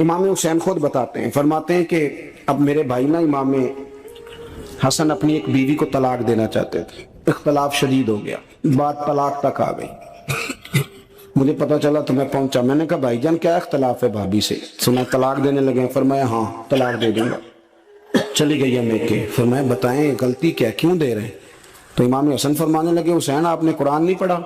امام حسین خود بتاتے ہیں، فرماتے ہیں کہ اب میرے بھائی نا امام حسن اپنی ایک بیوی کو طلاق دینا چاہتے تھے، اختلاف شدید ہو گیا، بات طلاق تک آ گئی۔ مجھے پتا چلا تو میں پہنچا، میں نے کہا بھائی جان کیا اختلاف ہے بھابھی سے؟ سنا طلاق دینے لگے ہیں۔ فرمایا ہاں طلاق دے دوں گا۔ چلی گئی ہے میکے۔ فرمایا بتائیں غلطی کیا، کیوں دے رہے ہیں؟ تو امام حسن فرمانے لگے حسین آپ نے قرآن نہیں پڑھا؟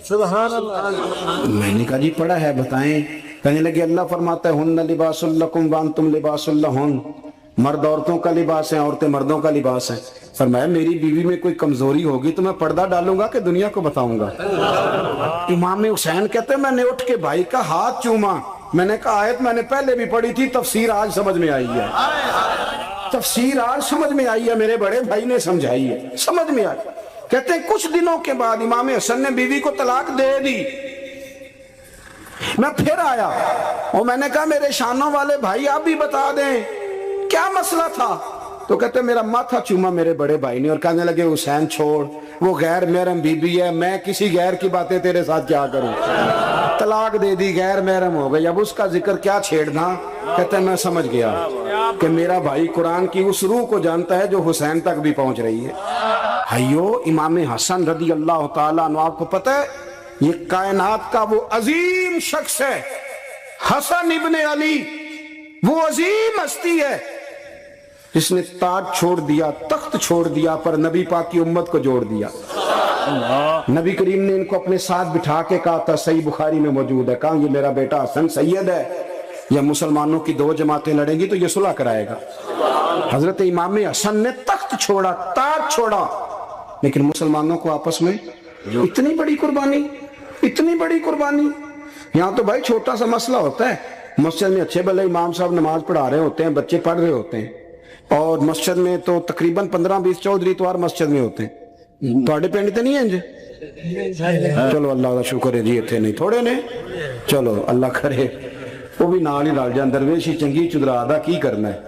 سبحان اللہ۔ میں نے کہا جی پڑھا ہے، بتائیں۔ کہنے لگے اللہ فرماتا ہے ہن لباس لکم وانتم لباس لہن، مرد عورتوں کا لباس ہے، عورتیں مردوں کا لباس ہے۔ فرمایا میری بیوی میں کوئی کمزوری ہوگی تو میں پردہ ڈالوں گا کہ دنیا کو بتاؤں گا؟ امام حسین کہتے ہیں میں نے اٹھ کے بھائی کا ہاتھ چوما، میں نے کہا آیت میں نے پہلے بھی پڑھی تھی، تفسیر آج سمجھ میں آئی ہے، تفسیر آج سمجھ میں آئی ہے، میرے بڑے بھائی نے سمجھائی ہے، سمجھ میں آئی۔ کہتے ہیں کچھ دنوں کے بعد امام حسن نے بیوی کو طلاق دے دی۔ میں پھر آیا اور میں نے کہا میرے شانوں والے بھائی آپ بھی بتا دیں کیا مسئلہ تھا؟ تو کہتے ہیں میرا ماتھا چوما میرے بڑے بھائی نے اور کہنے لگے حسین چھوڑ، وہ غیر محرم بی بی ہے، میں کسی غیر کی باتیں تیرے ساتھ کیا کروں؟ طلاق دے دی، غیر محرم ہو گئی، اب اس کا ذکر کیا چھیڑنا؟ کہتے ہیں میں سمجھ گیا کہ میرا بھائی قرآن کی اس روح کو جانتا ہے جو حسین تک بھی پہنچ رہی ہے۔ بھائیو امام حسن رضی اللہ تعالیٰ عنہ، آپ کو پتہ ہے یہ کائنات کا وہ عظیم شخص ہے، حسن ابن علی، وہ عظیم ہستی ہے جس نے تاج چھوڑ دیا، تخت چھوڑ دیا، پر نبی پاک کی امت کو جوڑ دیا۔ نبی کریم نے ان کو اپنے ساتھ بٹھا کے کہا تھا، صحیح بخاری میں موجود ہے، کہا یہ میرا بیٹا حسن سید ہے، یا مسلمانوں کی دو جماعتیں لڑیں گی تو یہ صلح کرائے گا۔ حضرت امام حسن نے تخت چھوڑا، تاج چھوڑا، لیکن مسلمانوں کو آپس میں اتنی بڑی قربانی، اتنی بڑی قربانی۔ یہاں تو بھائی چھوٹا سا مسئلہ ہوتا ہے، مسجد میں اچھے بھلے امام صاحب نماز پڑھا رہے ہوتے ہیں، بچے پڑھ رہے ہوتے ہیں، اور مسجد میں تو تقریباً 15-20 چودھری اتوار مسجد میں ہوتے ہیں۔ تھوڑے پنڈ تے نہیں ہیں جی؟ چلو اللہ کا شکر ہے جی، اتنے نہیں تھوڑے نے، چلو اللہ کرے وہ بھی نال ہی رل جان، درویشی چنگی چدرا دا کی کرنا ہے۔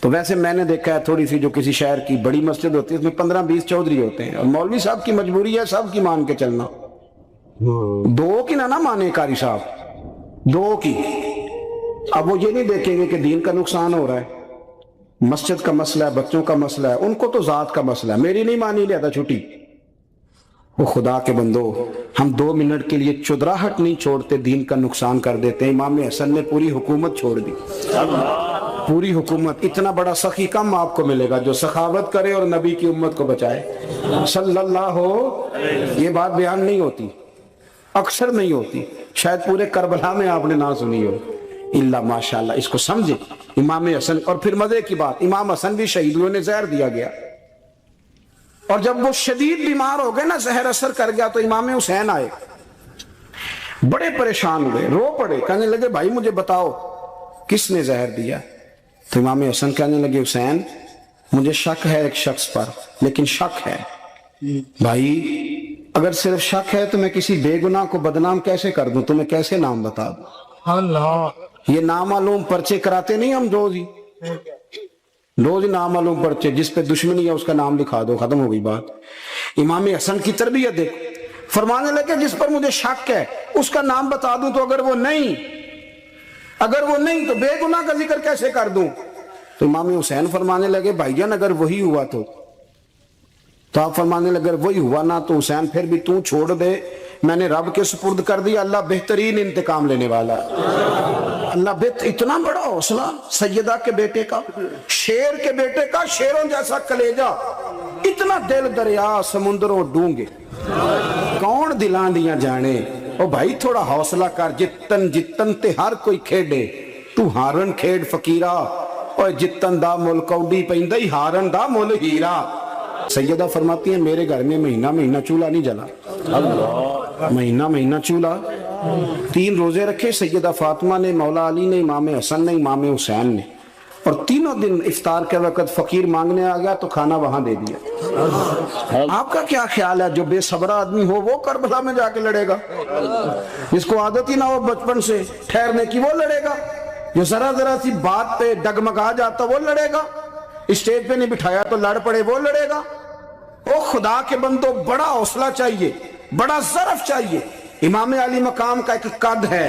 تو ویسے میں نے دیکھا ہے تھوڑی سی جو کسی شہر کی بڑی مسجد ہوتی ہے اس میں 15-20 چودھری ہوتے ہیں، اور مولوی صاحب کی مجبوری ہے سب کی مان کے چلنا، دو کی نہ مانے قاری صاحب، دو کی۔ اب وہ یہ نہیں دیکھیں گے کہ دین کا نقصان ہو رہا ہے، مسجد کا مسئلہ ہے، بچوں کا مسئلہ ہے، ان کو تو ذات کا مسئلہ ہے، میری نہیں مانی لیتا چھٹی۔ وہ خدا کے بندو، ہم 2 منٹ کے لیے چدراہٹ نہیں چھوڑتے، دین کا نقصان کر دیتے ہیں۔ امام حسن نے پوری حکومت چھوڑ دی، پوری حکومت۔ اتنا بڑا سخی کم آپ کو ملے گا جو سخاوت کرے اور نبی کی امت کو بچائے صلی اللہ ہو۔ یہ بات بیان نہیں ہوتی، اکثر نہیں ہوتی، شاید پورے کربلا میں آپ نے نہ سنی ہو، اللہ ماشاءاللہ۔ اس کو سمجھے امام حسن۔ اور پھر مزے کی بات، امام حسن بھی شہید ہوئے، انہیں زہر دیا گیا، اور جب وہ شدید بیمار ہو گئے نا، زہر اثر کر گیا، تو امام حسین آئے، بڑے پریشان ہوئے، رو پڑے، کہنے لگے بھائی مجھے بتاؤ کس نے زہر دیا؟ تو امام حسن کہنے لگے حسین مجھے شک ہے ایک شخص پر، لیکن شک ہے بھائی، اگر صرف شک ہے تو میں کسی بے گناہ کو بدنام کیسے کر دوں، تمہیں کیسے نام بتا دوں؟ اللہ، یہ نامعلوم پرچے کراتے نہیں ہم روز ہی، روز نامعلوم پرچے، جس پہ دشمنی ہے اس کا نام لکھا دو، ختم ہو گئی بات۔ امام حسن کی تربیت دیکھ، فرمانے لگے جس پر مجھے شک ہے اس کا نام بتا دوں، تو اگر وہ نہیں تو بے گناہ کا ذکر کیسے کر دوں؟ تو امام حسین فرمانے لگے بھائی جان اگر وہی ہوا تو آپ فرمانے لگے اگر وہی ہوا نا تو حسین پھر بھی تو چھوڑ دے، میں نے رب کے سپرد کر دیا، اللہ بہترین انتقام لینے والا ہے۔ اللہ اتنا بڑا حوصلہ سیدہ کے بیٹے کا، شیر کے بیٹے کا، شیروں جیسا کلیجہ، اتنا دل دریا سمندروں ڈونگے، کون دلان دیاں جانے۔ او بھائی تھوڑا حوصلہ کر، جتن تے ہر کوئی کھیڑے، تو ہارن کھیڑ فقیرہ، اور جتن دا مل کوڈی پیندائی ہارن دا مل ہیرا۔ سیدہ فرماتی ہیں میرے گھر میں مہینہ چولہا نہیں جلا، مہینہ چولہا، 3 روزے رکھے سیدہ فاطمہ نے، مولا علی نے، امام حسن نے، امام حسین نے، اور تینوں دن افطار کے وقت فقیر مانگنے آ گیا تو کھانا وہاں دے دیا۔ آپ کا کیا خیال ہے جو بے صبرہ آدمی ہو وہ کربلا میں جا کے لڑے گا؟ جس کو عادت ہی نہ ہو بچپن سے ٹھہرنے کی وہ لڑے گا؟ جو ذرا سی بات پہ ڈگمگا جاتا وہ لڑے گا؟ اسٹیج پہ نہیں بٹھایا تو لڑ پڑے وہ لڑے گا؟ او خدا کے بندو، بڑا حوصلہ چاہیے، بڑا ظرف چاہیے۔ امام علی مقام کا ایک قد ہے،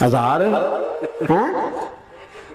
1000?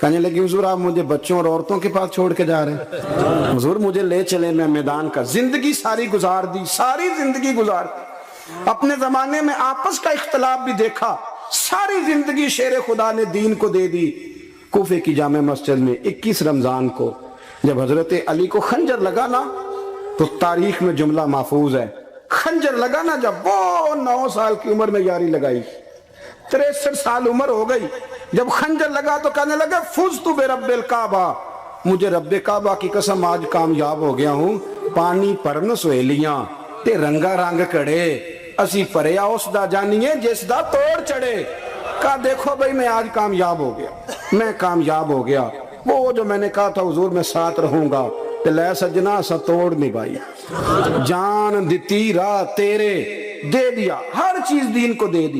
کہنے لگی حضور آپ مجھے بچوں اور عورتوں کے پاس چھوڑ کے جا رہے ہیں؟ حضور مجھے لے چلے، میں میدان کا زندگی ساری گزار دی، ساری زندگی گزار دی، اپنے زمانے میں آپس کا اختلاف بھی دیکھا، ساری زندگی شیر خدا نے دین کو دے دی۔ کوفے کی جامع مسجد میں 21 رمضان کو جب حضرت علی کو خنجر لگا نا، تو تاریخ میں جملہ محفوظ ہے، خنجر لگا نا جب، وہ 9 سال کی عمر میں یاری لگائی، 63 سال عمر ہو گئی، جب خنجر لگا تو کہنے لگا فزت برب الکعبہ، مجھے رب کعبہ کی قسم آج کامیاب ہو گیا ہوں، پانی پرن سہیلیاں تے رنگا رنگ کڑے، اسی پریا اس دا جانیے جس دا توڑ چڑھے۔ کہا دیکھو بھائی میں آج کامیاب ہو گیا، میں کامیاب ہو گیا، وہ جو میں نے کہا تھا حضور میں ساتھ رہوں گا، تے لے سجنا سا توڑ نبھائی، جان دیتی راہ تیرے، دے دیا ہر چیز دین کو دے دی۔